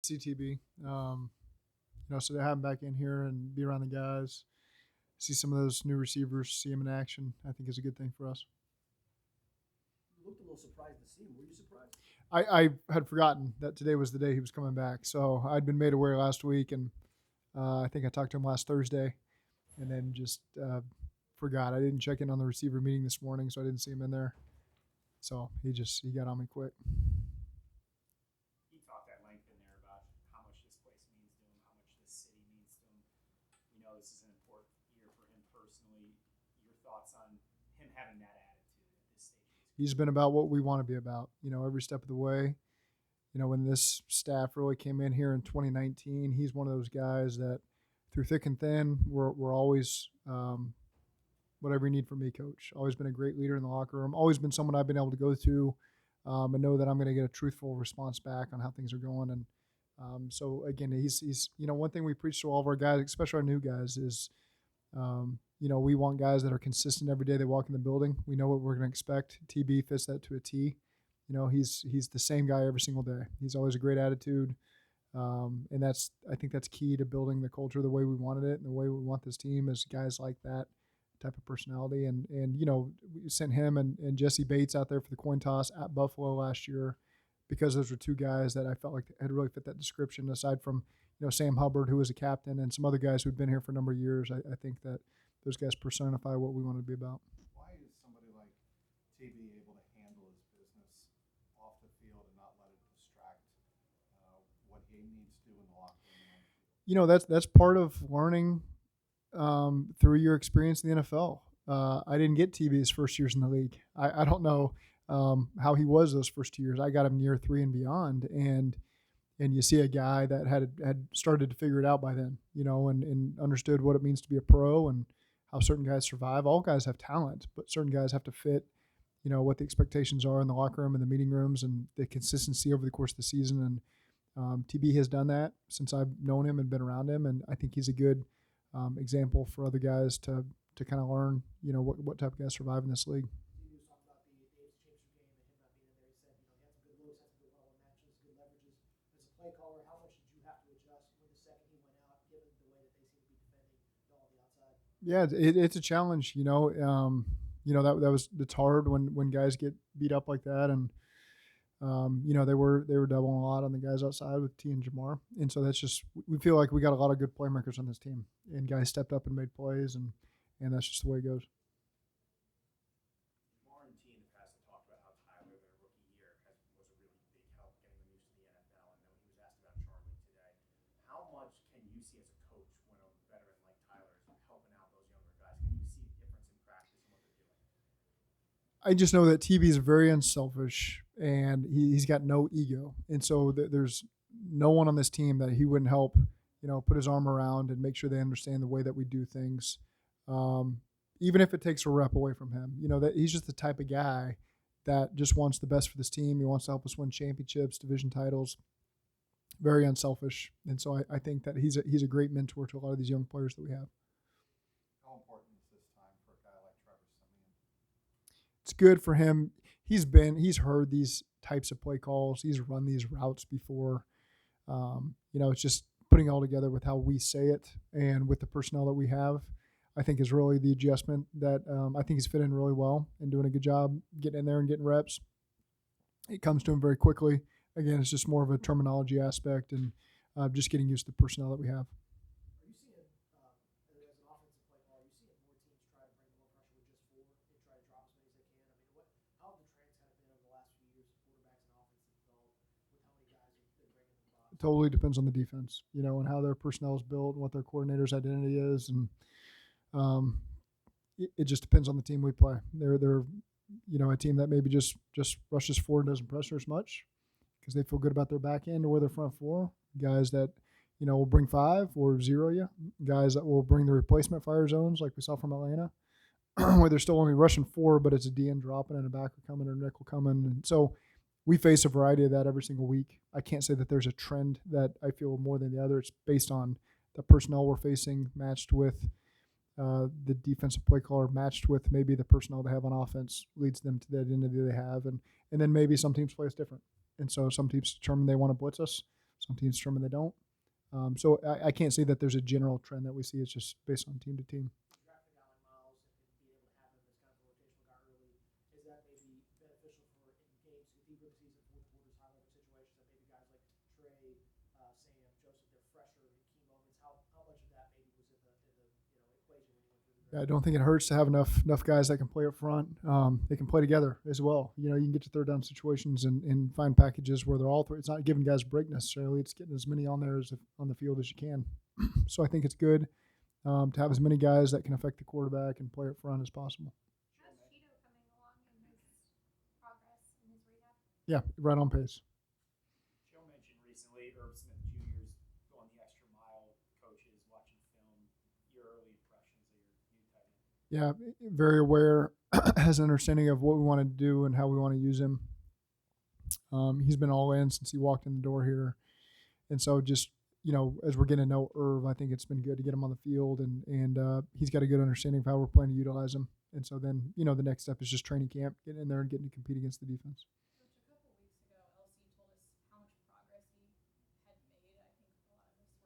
CTB. So to have him back in here and be around the guys, see some of those new receivers, see him in action, I think is a good thing for us. You looked a little surprised to see him. Were you surprised? I had forgotten that today was the day he was coming back, so I'd been made aware last week, and I think I talked to him last Thursday, and then just forgot. I didn't check in on the receiver meeting this morning, so I didn't see him in there. So he got on me quick. He talked at length in there about how much this place means to him, how much this city means to him. We know this is an important year for him personally. Your thoughts on him having that attitude at this stage of his He's career? been about what we want to be about, every step of the way. When this staff really came in here in 2019, he's one of those guys that through thick and thin, we're always whatever you need from me, coach. Always been a great leader in the locker room. Always been someone I've been able to go to and know that I'm going to get a truthful response back on how things are going. And so again, he's one thing we preach to all of our guys, especially our new guys, is we want guys that are consistent every day they walk in the building. We know what we're going to expect. TB fits that to a T. He's the same guy every single day. He's always a great attitude. And I think that's key to building the culture the way we wanted it and the way we want this team is guys like that type of personality. And we sent him and Jesse Bates out there for the coin toss at Buffalo last year because those were two guys that I felt like had really fit that description aside from, Sam Hubbard, who was a captain, and some other guys who'd been here for a number of years. I think that those guys personify what we want to be about. Why is somebody like TB able to handle his business off the field and not let it distract what he needs to do in the locker room? That's part of learning through your experience in the NFL. I didn't get TB's first years in the league. I don't know how he was those first 2 years. I got him year 3 and beyond, and you see a guy that had started to figure it out by then, and understood what it means to be a pro and how certain guys survive. All guys have talent, but certain guys have to fit, what the expectations are in the locker room and the meeting rooms and the consistency over the course of the season. And TB has done that since I've known him and been around him, and I think he's a good example for other guys to kind of learn, what type of guys survive in this league. He was talking about the Davis Championship game and him not being in there. He said, he had some good looks, had some good one-on-one matches, good leverages. As a play caller, how much did you have to adjust when the second he went out, given the way that they seem to be defending y'all on the outside? Yeah, it's a challenge. It's hard when guys get beat up like that, and they were doubling a lot on the guys outside with T and Jamar, and so that's just we feel like we got a lot of good playmakers on this team, and guys stepped up and made plays, and that's just the way it goes. Jamar and T in the past have talked about how Tyler, their rookie year, was a really big help getting them used to the NFL. And then when he was asked about Charlie today, how much can you see as a coach when a veteran like Tyler is helping out those younger guys? Can you see a difference in practice and what they're doing? I just know that TB is very unselfish, and he's got no ego, and so there's no one on this team that he wouldn't help, put his arm around and make sure they understand the way that we do things, even if it takes a rep away from him. That he's just the type of guy that just wants the best for this team. He wants to help us win championships, division titles. Very unselfish, and so I think that he's a great mentor to a lot of these young players that we have. How important is this time for a guy like Trevor Simeon? It's good for him. He's heard these types of play calls. He's run these routes before. It's just putting it all together with how we say it and with the personnel that we have, I think is really the adjustment that I think he's fit in really well and doing a good job getting in there and getting reps. It comes to him very quickly. Again, it's just more of a terminology aspect and just getting used to the personnel that we have. Are you seeing, as an offensive play caller, are you seeing more teams try to bring more pressure with just 4 and try to drop as many as they can? How have the trends kind of been over the last few years of quarterbacks and offensive developed with how many guys have been bringing in the box? It totally depends on the defense, and how their personnel is built and what their coordinator's identity is. And it just depends on the team we play. They're a team that maybe just rushes forward and doesn't pressure as much because they feel good about their back end or their front four. Guys that, will bring 5 or 0 you. Guys that will bring the replacement fire zones like we saw from Atlanta where they're still only rushing 4, but it's a DN dropping and a backer coming or a nickel coming. And so we face a variety of that every single week. I can't say that there's a trend that I feel more than the other. It's based on the personnel we're facing matched with the defensive play caller matched with maybe the personnel they have on offense leads them to the identity they have. And then maybe some teams play us different. And so some teams determine they want to blitz us. Some teams determine they don't. So I can't say that there's a general trend that we see. It's just based on team to team. Drafting a guy like Miles and being able to have him as kind of a rotational guy early, is that maybe beneficial for in games deeper in the season, fourth quarters, high level situations that maybe guys like Trey, Sam, Joseph, they're fresher in key moments. How much of that maybe was in the equation when you went through the I draft? don't think it hurts to have enough guys that can play up front. They can play together as well. You can get to third down situations and find packages where they're all three. It's not giving guys a break necessarily. It's getting as many on there on the field as you can. So I think it's good to have as many guys that can affect the quarterback and play up front as possible. How's Cheeto coming along in his progress in his rehab? Yeah, right on pace. Joe mentioned recently Herb Smith Jr.'s going the extra mile, coaches, watching film. Your early impressions of your new tight end? Yeah, very aware, has an understanding of what we want to do and how we want to use him. He's been all in since he walked in the door here. And so just, as we're getting to know Irv, I think it's been good to get him on the field and he's got a good understanding of how we're planning to utilize him. And so then, the next step is just training camp, getting in there and getting to compete against the defense. Which a couple weeks ago, LC told us how much progress he had made. I think a lot of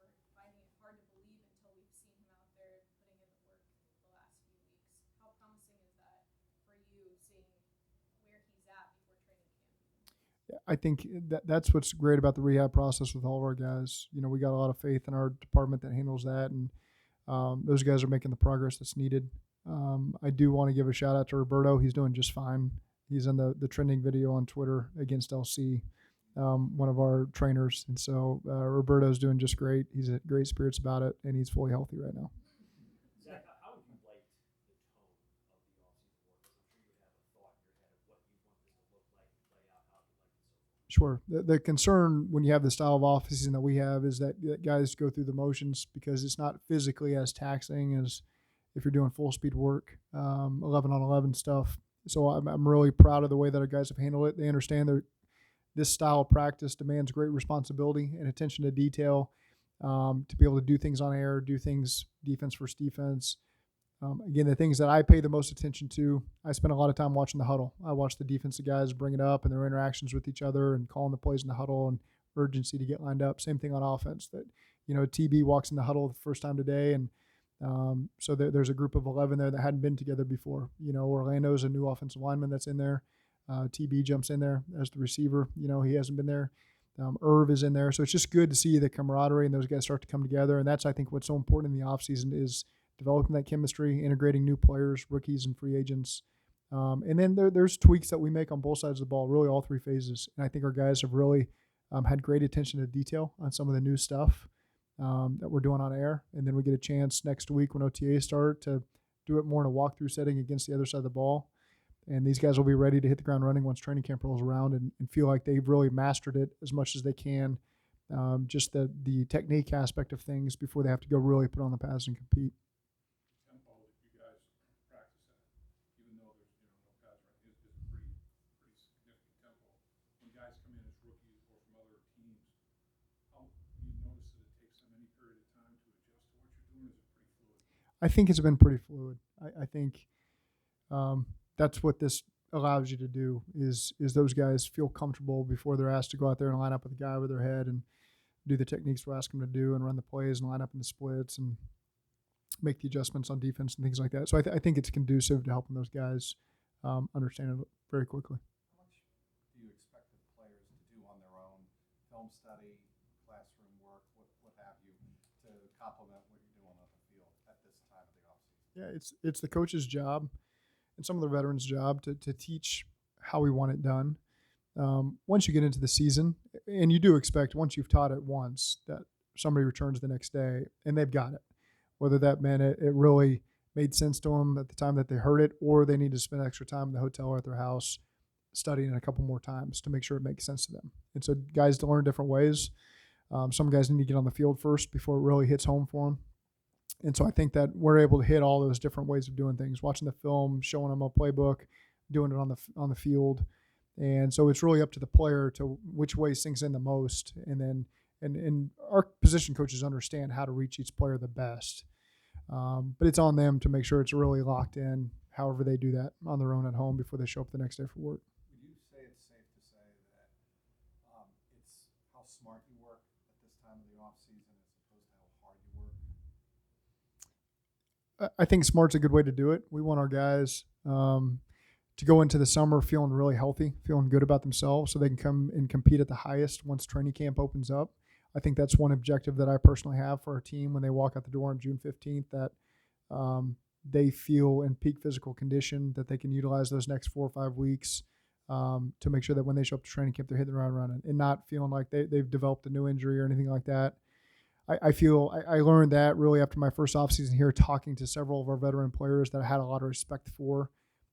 us were finding it hard to believe until we've seen him out there putting in the work the last few weeks. How promising is that for you, seeing where he's at before training camp? I think that's what's great about the rehab process with all of our guys. We got a lot of faith in our department that handles that, and those guys are making the progress that's needed. I do want to give a shout out to Roberto. He's doing just fine. He's in the trending video on Twitter against LC, one of our trainers. And so Roberto's doing just great. He's at great spirits about it, and he's fully healthy right now. Zach, how have you liked the tone of the offseason work? Because I'm sure you have a thought in your head of what you want this to look like and play out. How have you liked it so far? Sure. The concern when you have the style of offseason that we have is that guys go through the motions because it's not physically as taxing as if you're doing full speed work, 11 on 11 stuff. So I'm really proud of the way that our guys have handled it. They understand that this style of practice demands great responsibility and attention to detail, to be able to do things on air, do things defense versus defense. Again, the things that I pay the most attention to, I spend a lot of time watching the huddle. I watch the defensive guys bring it up and their interactions with each other and calling the plays in the huddle and urgency to get lined up. Same thing on offense. That TB walks in the huddle the first time today, and so there's a group of 11 there that hadn't been together before. Orlando's a new offensive lineman that's in there. TB jumps in there as the receiver. He hasn't been there. Irv is in there. So it's just good to see the camaraderie and those guys start to come together. And that's, I think, what's so important in the offseason is developing that chemistry, integrating new players, rookies, and free agents. And then there's tweaks that we make on both sides of the ball, really all three phases. And I think our guys have really had great attention to detail on some of the new stuff that we're doing on air. And then we get a chance next week when OTAs start to do it more in a walkthrough setting against the other side of the ball. And these guys will be ready to hit the ground running once training camp rolls around and feel like they've really mastered it as much as they can. Just the technique aspect of things before they have to go really put on the pads and compete. Tempo that you guys practice at, even though there's no pads right, is a pretty significant tempo. When guys come in as rookies or from other teams, how do you notice that it takes them any period of time to adjust to what you're doing? Is it pretty fluid? I think it's been pretty fluid. I think that's what this allows you to do is those guys feel comfortable before they're asked to go out there and line up with a guy over their head and do the techniques we're asking them to do and run the plays and line up in the splits and make the adjustments on defense and things like that. So I think it's conducive to helping those guys understand it very quickly. How much do you expect the players to do on their own, film study, classroom work, what have you, to complement what you're doing on the field at this time of the offseason? Yeah, it's the coach's job and some of the veterans' job to teach how we want it done. Once you get into the season, and you do expect once you've taught it once that somebody returns the next day and they've got it, whether that meant it really made sense to them at the time that they heard it, or they need to spend extra time in the hotel or at their house studying it a couple more times to make sure it makes sense to them. And so guys learn different ways. Some guys need to get on the field first before it really hits home for them. And so I think that we're able to hit all those different ways of doing things, watching the film, showing them a playbook, doing it on the field. And so it's really up to the player to which way sinks in the most. And then and our position coaches understand how to reach each player the best. But it's on them to make sure it's really locked in, however they do that on their own at home before they show up the next day for work. Would you say it's safe to say that it's how smart you work offseason as opposed to how hard you work? I think smart's a good way to do it. We want our guys to go into the summer feeling really healthy, feeling good about themselves, so they can come and compete at the highest once training camp opens up. I think that's one objective that I personally have for our team when they walk out the door on June 15th, that they feel in peak physical condition, that they can utilize those next 4 or 5 weeks to make sure that when they show up to training camp, they're hitting the ground running and not feeling like they've developed a new injury or anything like that. I feel I learned that really after my first offseason here, talking to several of our veteran players that I had a lot of respect for,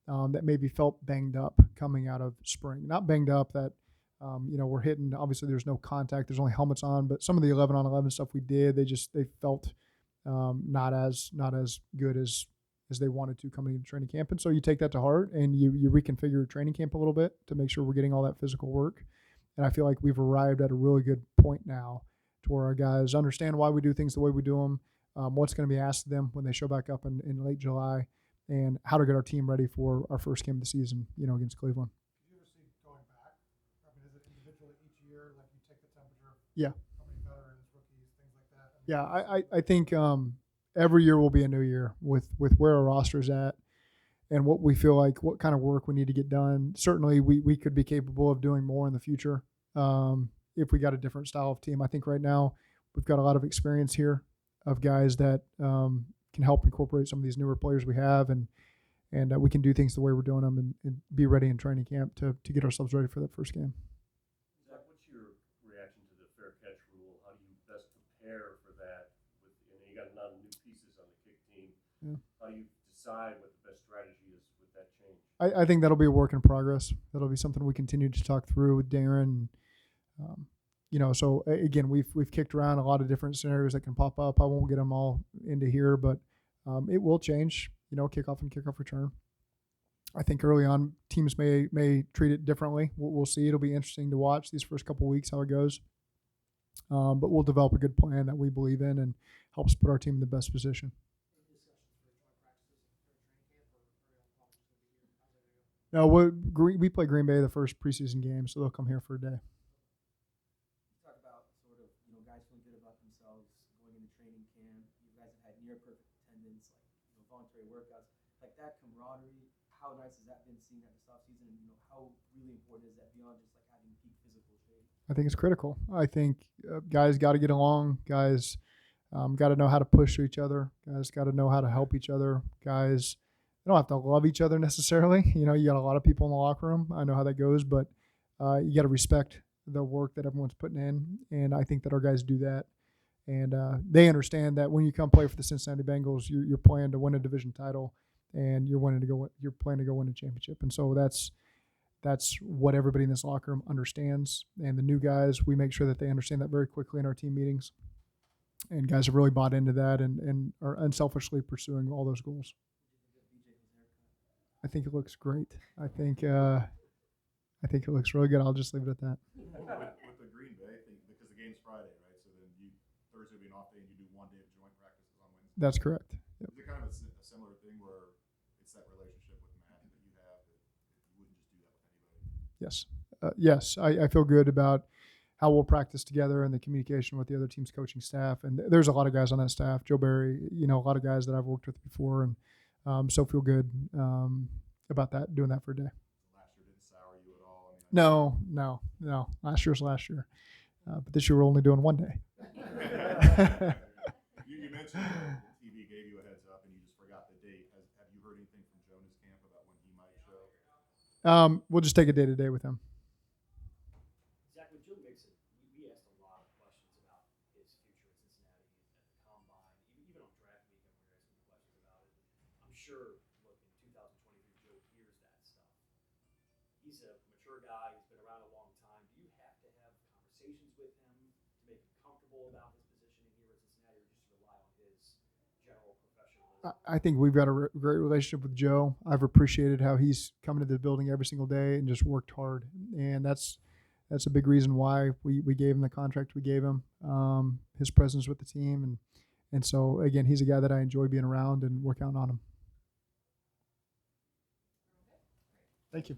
that maybe felt banged up coming out of spring. Not banged up that, we're hitting, obviously there's no contact, there's only helmets on, but some of the 11-on-11 stuff we did, they felt not as good as they wanted to coming into training camp. And so you take that to heart and you reconfigure your training camp a little bit to make sure we're getting all that physical work. And I feel like we've arrived at a really good point now to where our guys understand why we do things the way we do them, what's going to be asked of them when they show back up in late July, and how to get our team ready for our first game of the season, against Cleveland. Did you ever see going back? I mean, is it individually each year, like you take the temperature? Yeah. How many veterans, rookies, things like that? Yeah, I think every year will be a new year with where our roster's at and what we feel like, what kind of work we need to get done. Certainly, we could be capable of doing more in the future if we got a different style of team. I think right now we've got a lot of experience here of guys that can help incorporate some of these newer players we have, and we can do things the way we're doing them and be ready in training camp to get ourselves ready for that first game. Zac, what's your reaction to the fair catch rule? How do you best prepare for that? You got a lot of new pieces on the kick team. Yeah. How do you decide what the best strategy is with that change? I think that'll be a work in progress. That'll be something we continue to talk through with Darren. So again, we've kicked around a lot of different scenarios that can pop up. I won't get them all into here, but it will change. Kickoff and kickoff return. I think early on teams may treat it differently. We'll see. It'll be interesting to watch these first couple of weeks how it goes. But we'll develop a good plan that we believe in and helps put our team in the best position. No, we play Green Bay the first preseason game, so they'll come here for a day. Talk about sort of, guys feeling good about themselves going into training camp. You guys have had near perfect attendance, like, voluntary workouts, like that camaraderie. How nice has that been seeing that this offseason, and how really important is that beyond just like having peak physical shape? I think it's critical. I think guys got to get along. Guys got to know how to push each other. Guys got to know how to help each other. Guys, they don't have to love each other necessarily. You got a lot of people in the locker room. I know how that goes, but you got to respect the work that everyone's putting in, and I think that our guys do that. And they understand that when you come play for the Cincinnati Bengals, you're playing to win a division title, and you're playing to go win a championship. And so that's what everybody in this locker room understands. And the new guys, we make sure that they understand that very quickly in our team meetings. And guys have really bought into that and are unselfishly pursuing all those goals. I think it looks great. I think it looks really good. I'll just leave it at that. With the Green Bay thing, because the game's Friday, right? So then Thursday will be an off day, and you do one day of joint practices on Wednesday. That's correct. Yep. Is it kind of a similar thing where it's that relationship with Matt that you have that you wouldn't just do that with anybody? Yes. Yes. I feel good about how we'll practice together and the communication with the other team's coaching staff. And there's a lot of guys on that staff. Joe Barry, a lot of guys that I've worked with before, and so feel good about that, doing that for a day. Last year didn't sour you at all? No. Last year's last year. But this year we're only doing one day. You mentioned that TV gave you a heads up and you just forgot the date. Have you heard anything from Jonah's camp about when he might show? We'll just take it day to day with him. Zac, with Joe Mixon, we asked a lot of questions about his future in Cincinnati at the combine, even on draft weekend, we were asking questions about it. I'm sure, look, in 2023, Joe hears that stuff. He's a mature guy. He's been around a long time. Do you have to have conversations with him to make him comfortable about his positioning here at Cincinnati, or just rely on his general professionalism? I think we've got a great relationship with Joe. I've appreciated how he's coming to the building every single day and just worked hard. And that's a big reason why we gave him the contract we gave him, his presence with the team. And so, again, he's a guy that I enjoy being around, and we're counting on him. Thank you.